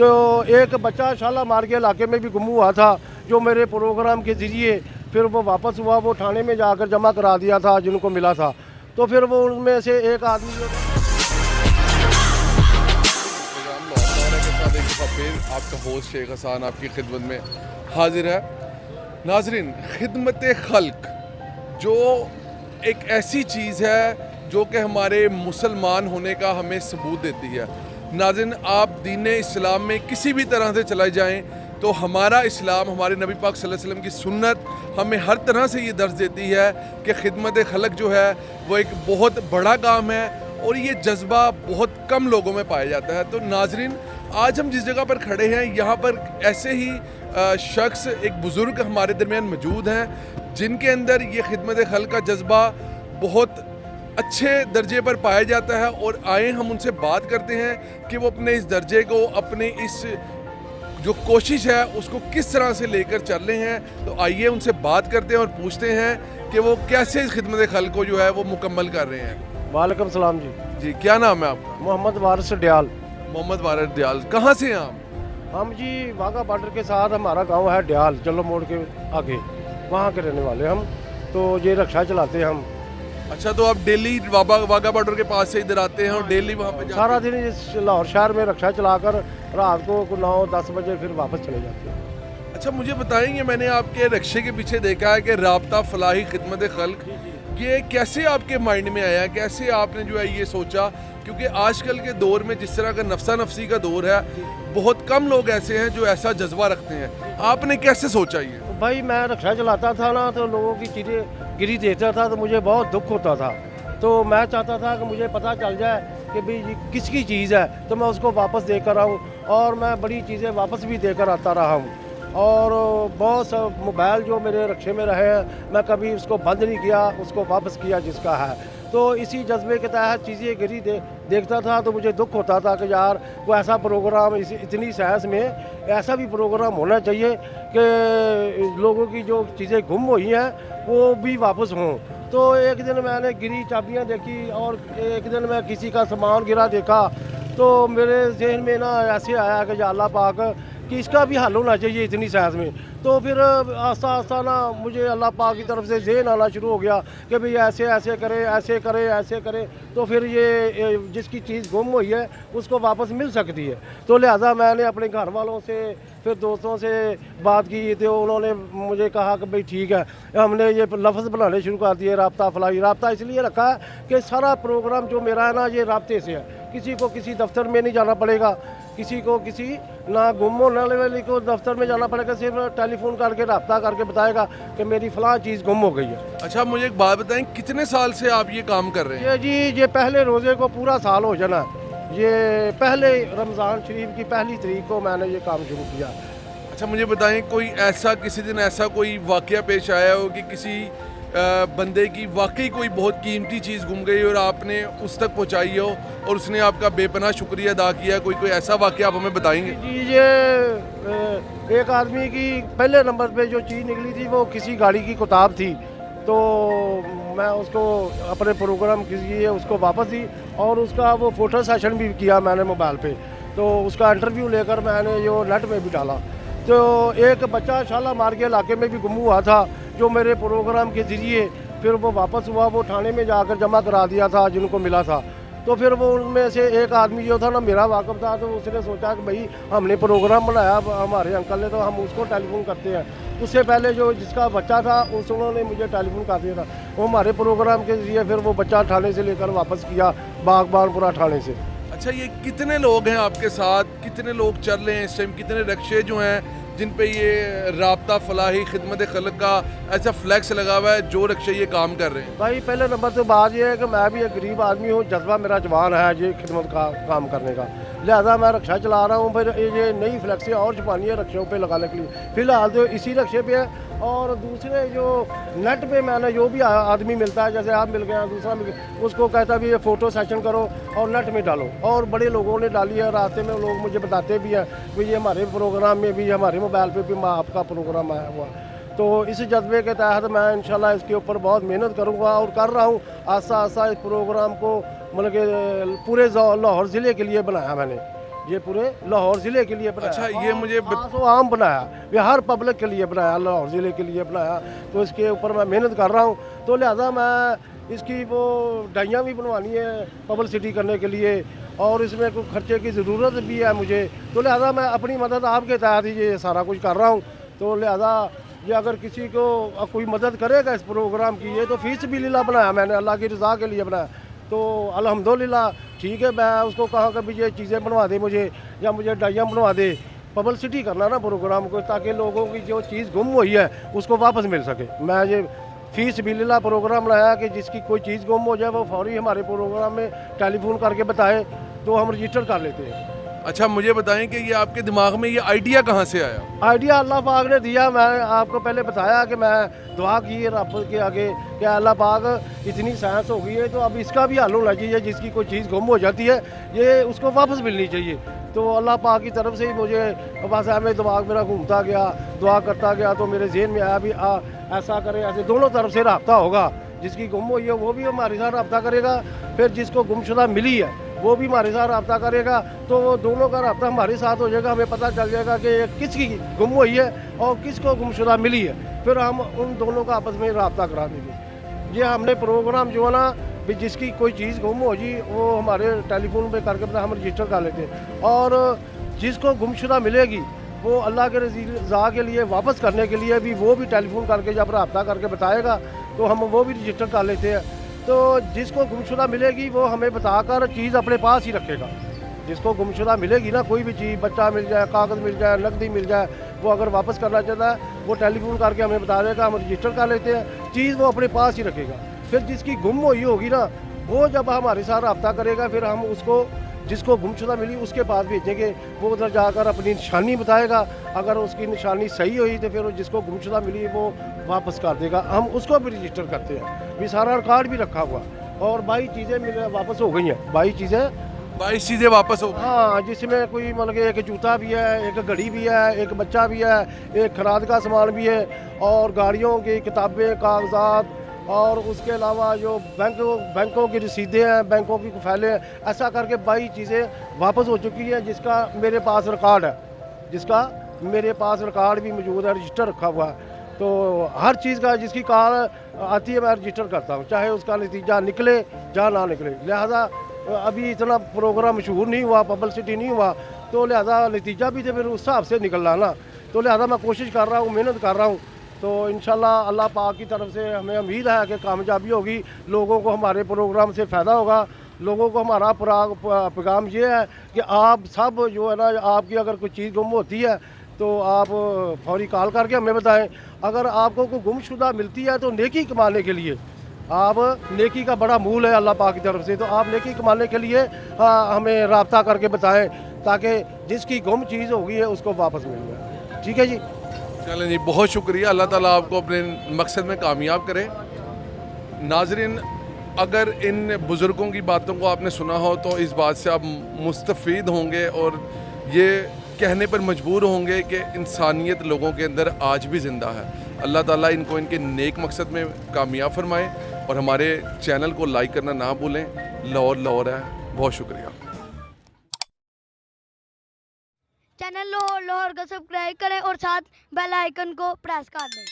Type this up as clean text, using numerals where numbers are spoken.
तो एक बच्चा शालामार के इलाके में भी गुम हुआ था, जो मेरे प्रोग्राम के ज़रिए फिर वो वापस हुआ, वो थाने में जाकर जमा करा दिया था जिनको मिला था। तो फिर वो उनमें से एक आदमी जो फिर आपका होस्ट शेख हसन आपकी खिदमत में हाजिर है। नाजरीन, खिदमत खल्क जो एक ऐसी चीज़ है जो कि हमारे मुसलमान होने का हमें सबूत देती है। नाज़रीन, आप दीन इस्लाम में किसी भी तरह से चले जाएं तो हमारा इस्लाम, हमारे नबी पाक सल्लल्लाहु अलैहि वसल्लम की सुन्नत हमें हर तरह से ये दर्ज देती है कि खिदमत खल्क जो है वो एक बहुत बड़ा काम है और ये जज्बा बहुत कम लोगों में पाया जाता है। तो नाजरीन, आज हम जिस जगह पर खड़े हैं यहाँ पर ऐसे ही शख्स, एक बुज़ुर्ग हमारे दरमियान मौजूद हैं जिनके अंदर ये खिदमत खल्क का जज्बा बहुत अच्छे दर्जे पर पाया जाता है। और आए हम उनसे बात करते हैं कि वो अपने इस दर्जे को, अपने इस जो कोशिश है उसको किस तरह से लेकर चल रहे हैं। तो आइए उनसे बात करते हैं और पूछते हैं कि वो कैसे इस खिदमत खल्क को जो है वो मुकम्मल कर रहे हैं। वालेकुम सलाम जी। जी, क्या नाम है आपका? मोहम्मद वारिस डयाल। मोहम्मद वारिस डयाल, कहाँ से हैं आप? हम जी वाघा बॉर्डर के साथ हमारा गांव है डयाल, जलो मोड़ के आगे, वहाँ के रहने वाले हम। तो ये रक्षा चलाते हैं हम। अच्छा, तो आप डेली वाघा बॉर्डर के पास से इधर आते हैं और डेली वहाँ पे सारा दिन इस लाहौर शहर में रक्षा चलाकर रात को 9-10 बजे फिर वापस चले जाते हैं। अच्छा, मुझे बताएंगे, मैंने आपके रक्षे के पीछे देखा है कि राब्ता फलाही खिदमत खल्क, ये कैसे आपके माइंड में आया, कैसे आपने जो है ये सोचा? क्योंकि आजकल के दौर में जिस तरह का नफसा नफसी का दौर है, बहुत कम लोग ऐसे हैं जो ऐसा जज्बा रखते हैं। आपने कैसे सोचा ये? तो भाई मैं रक्षा चलाता था ना, तो लोगों की चीज़ें गिरी देता था तो मुझे बहुत दुख होता था। तो मैं चाहता था कि मुझे पता चल जाए कि भाई ये किसकी चीज़ है, तो मैं उसको वापस देकर आऊँ। और मैं बड़ी चीज़ें वापस भी देकर आता रहा हूँ। और बहुत सा मोबाइल जो मेरे रक्षे में रहे हैं, मैं कभी उसको बंद नहीं किया, उसको वापस किया जिसका है। तो इसी जज्बे के तहत चीज़ें गिरी देखता था तो मुझे दुख होता था कि यार कोई ऐसा प्रोग्राम, इतनी साइंस में ऐसा भी प्रोग्राम होना चाहिए कि लोगों की जो चीज़ें गुम हुई हैं वो भी वापस हों। तो एक दिन मैंने गिरी चाबियां देखी और एक दिन मैं किसी का सामान गिरा देखा, तो मेरे जहन में ना ऐसे आया कि या अल्लाह पाक कि इसका भी हल होना चाहिए इतनी साइंस में। तो फिर आस्ता आस्ता ना मुझे अल्लाह पाक की तरफ से ज़हन आना शुरू हो गया कि भाई ऐसे ऐसे करे, ऐसे करे, ऐसे करे, तो फिर ये जिसकी चीज़ गुम हुई है उसको वापस मिल सकती है। तो लिहाजा मैंने अपने घर वालों से, फिर दोस्तों से बात की, तो उन्होंने मुझे कहा कि भाई ठीक है, हमने ये लफ्ज़ बनाने शुरू कर दिए, राब्ता फलाही। राब्ता इसलिए रखा है कि सारा प्रोग्राम जो मेरा है ना, ये राब्ते से है। किसी को किसी दफ्तर में नहीं जाना पड़ेगा, किसी को किसी ना गुम होने वाले को दफ्तर में जाना पड़ेगा, सिर्फ टेलीफोन करके रब्ता करके बताएगा कि मेरी फ़लाँ चीज़ गुम हो गई है। अच्छा, मुझे एक बात बताएं, कितने साल से आप ये काम कर रहे हैं? ये जी, ये पहले रोज़े को पूरा साल हो जाना, ये पहले रमज़ान शरीफ की पहली तारीख को मैंने ये काम शुरू किया। अच्छा, मुझे बताएं, कोई ऐसा किसी दिन ऐसा कोई वाक़या पेश आया हो कि किसी बंदे की वाकई कोई बहुत कीमती चीज़ गुम गई और आपने उस तक पहुंचाई हो और उसने आपका बेपनाह शुक्रिया अदा किया? कोई ऐसा वाकया आप हमें बताएंगे? जी, ये एक आदमी की पहले नंबर पे जो चीज़ निकली थी वो किसी गाड़ी की किताब थी। तो मैं उसको अपने प्रोग्राम के लिए उसको वापस दी और उसका वो फ़ोटो सेशन भी किया मैंने मोबाइल पे। तो उसका इंटरव्यू लेकर मैंने जो नेट में भी डाला। तो एक बच्चा शालामार के इलाके में भी गुम हुआ था, जो मेरे प्रोग्राम के ज़रिए फिर वो वापस हुआ, वो थाने में जाकर जमा करा दिया था जिनको मिला था। तो फिर वो उनमें से एक आदमी जो था ना, मेरा वाकफ़ था, तो उसने सोचा कि भाई हमने प्रोग्राम बनाया हमारे अंकल ने, तो हम उसको टेलीफोन करते हैं। उससे पहले जो जिसका बच्चा था उन्होंने मुझे टेलीफोन कर दिया था। वो हमारे प्रोग्राम के ज़रिए फिर वो बच्चा थाने से लेकर वापस किया, बागबानपुरा थाने से। अच्छा, ये कितने लोग हैं आपके साथ, कितने लोग चल रहे हैं इस टाइम, कितने रक्षे जो हैं जिन पे ये राब्ता फलाही खिदमत खल्क का ऐसा फ्लैक्स लगा हुआ है, जो रक्षे ये काम कर रहे हैं? भाई पहले नंबर तो बात ये है कि मैं भी एक गरीब आदमी हूँ, जज्बा मेरा जवान है ये खिदमत का काम करने का, लिहाजा मैं रक्षा चला रहा हूँ। फिर ये नई फ्लैक्सें और छुपानी है रक्षों पे लगाने के लिए। फ़िलहाल तो इसी रक्षे पे है। और दूसरे जो नेट पे मैंने जो भी आदमी मिलता है, जैसे आप मिल गया, दूसरा मिल गया, उसको कहता भी ये फ़ोटो सेशन करो और नेट में डालो। और बड़े लोगों ने डाली है, रास्ते में लोग मुझे बताते भी हैं कि ये हमारे प्रोग्राम में भी, हमारे मोबाइल पे भी आपका प्रोग्राम आया हुआ। तो इस जज्बे के तहत मैं इंशाल्लाह इसके ऊपर बहुत मेहनत करूँगा और कर रहा हूँ। आस्ता आस्ता इस प्रोग्राम को मतलब कि पूरे लाहौर ज़िले के लिए बनाया मैंने ये पूरे लाहौर ज़िले के लिए बनाया। अच्छा, ये मुझे खासो आम बनाया, ये हर पब्लिक के लिए बनाया, लाहौर ज़िले के लिए बनाया। तो इसके ऊपर मैं मेहनत कर रहा हूँ, तो लिहाजा मैं इसकी वो डाइयाँ भी बनवानी है पब्लिसिटी करने के लिए, और इसमें कुछ खर्चे की ज़रूरत भी है मुझे, तो लिहाजा मैं अपनी मदद आपके तहत ही ये सारा कुछ कर रहा हूँ। तो लिहाजा ये अगर किसी को कोई मदद करेगा इस प्रोग्राम की, ये तो फीस भी लीला बनाया मैंने, अल्लाह की रज़ा के लिए बनाया। तो अल्हम्दुलिल्लाह ठीक है, मैं उसको कहा कि भी ये चीज़ें बनवा दे मुझे, या मुझे डाइयाँ बनवा दे, पब्लिसिटी करना ना प्रोग्राम को, ताकि लोगों की जो चीज़ गुम हुई है उसको वापस मिल सके। मैं ये फीस बिल्ला प्रोग्राम लाया कि जिसकी कोई चीज़ गुम हो जाए वो फौरी हमारे प्रोग्राम में टेलीफोन करके बताए, तो हम रजिस्टर कर लेते हैं। अच्छा, मुझे बताएं कि ये आपके दिमाग में ये आइडिया कहाँ से आया? आइडिया अल्लाह पाक ने दिया। मैं आपको पहले बताया कि मैं दुआ की रब के आगे कि अल्लाह पाक इतनी साइंस हो गई है, तो अब इसका भी हल होना चाहिए। जिसकी कोई चीज़ गुम हो जाती है ये उसको वापस मिलनी चाहिए। तो अल्लाह पाक की तरफ से ही मुझे बस हमें दिमाग मेरा घूमता गया, दुआ करता गया, तो मेरे जहन में आया भी ऐसा करें, ऐसे दोनों तरफ से रब्ता होगा। जिसकी गुम हुई है वो भी हमारे साथ रब्ता करेगा, फिर जिसको गुमशुदा मिली है वो भी हमारे साथ रब्ता करेगा, तो वो दोनों का रब्ता हमारे साथ हो जाएगा। हमें पता चल जाएगा कि किसकी गुम हुई है और किसको गुमशुदा मिली है, फिर हम उन दोनों का आपस में रब्ता करा देंगे। ये हमने प्रोग्राम जो है ना भी, जिसकी कोई चीज़ गुम हो जी वो हमारे टेलीफोन पे करके हम रजिस्टर कर लेते हैं, और जिसको गुमशुदा मिलेगी वो अल्लाह के रज़ा के लिए वापस करने के लिए भी वो भी टेलीफोन करके जब रब्ता करके बताएगा तो हम वो भी रजिस्टर कर लेते हैं। तो जिसको गुमशुदा मिलेगी वो हमें बताकर चीज़ अपने पास ही रखेगा। जिसको गुमशुदा मिलेगी ना कोई भी चीज़, बच्चा मिल जाए, कागज़ मिल जाए, नकदी मिल जाए, वो अगर वापस करना चाहता है वो टेलीफोन करके हमें बता देगा, हम रजिस्टर कर लेते हैं, चीज़ वो अपने पास ही रखेगा। फिर जिसकी गुम हुई होगी ना वो जब हमारे साथ रब्ता करेगा, फिर हम उसको जिसको गुमशुदा मिली उसके पास भेजेंगे, वो उधर जाकर अपनी निशानी बताएगा। अगर उसकी निशानी सही हुई तो फिर जिसको गुमशुदा मिली वो वापस कर देगा, हम उसको भी रजिस्टर करते हैं। भी सारा रिकॉर्ड भी रखा हुआ, और 22 चीज़ें वापस हो गई हैं। 22 चीज़ें वापस हो? हाँ, जिसमें कोई मतलब कि एक जूता भी है, एक घड़ी भी है, एक बच्चा भी है, एक खराद का सामान भी है, और गाड़ियों की किताबें, कागजात, और उसके अलावा जो बैंकों की रसीदें हैं, बैंकों की फाइलें हैं, ऐसा करके 22 चीज़ें वापस हो चुकी हैं। जिसका मेरे पास रिकॉर्ड है, जिसका मेरे पास रिकॉर्ड भी मौजूद है, रजिस्टर रखा हुआ है। तो हर चीज़ का जिसकी कॉल आती है मैं रजिस्टर करता हूँ, चाहे उसका नतीजा निकले या ना निकले। लिहाजा अभी इतना प्रोग्राम मशहूर नहीं हुआ, पब्लिसिटी नहीं हुआ, तो लिहाजा नतीजा भी तो फिर उस हिसाब से निकल रहा ना। तो लिहाजा मैं कोशिश कर रहा हूँ, मेहनत कर रहा हूँ, तो इंशाल्लाह अल्लाह पाक की तरफ से हमें उम्मीद है कि कामयाबी होगी। लोगों को हमारे प्रोग्राम से फ़ायदा होगा। लोगों को हमारा पैगाम ये है कि आप सब जो है ना, आपकी अगर कोई चीज़ गुम होती है तो आप फौरी कॉल करके हमें बताएं। अगर आपको कोई गुमशुदा मिलती है तो नेकी कमाने के लिए, आप नेकी का बड़ा मूल है अल्लाह पाक की तरफ से, तो आप नेकी कमाने के लिए हमें रब्ता करके बताएं, ताकि जिसकी गुम चीज़ होगी है उसको वापस मिल जाए। ठीक है जी, चलें जी, बहुत शुक्रिया। अल्लाह ताला आपको अपने मकसद में कामयाब करे। नाजरीन, अगर इन बुज़ुर्गों की बातों को आपने सुना हो तो इस बात से आप मुस्तफ़ीद होंगे और ये कहने पर मजबूर होंगे कि इंसानियत लोगों के अंदर आज भी ज़िंदा है। अल्लाह ताला इनको इनके नेक मकसद में कामयाब फरमाए, और हमारे चैनल को लाइक करना ना भूलें। लाहौर है। बहुत शुक्रिया। चैनल लाहौर का सब्सक्राइब करें और साथ बेल आइकन को प्रेस कर दें।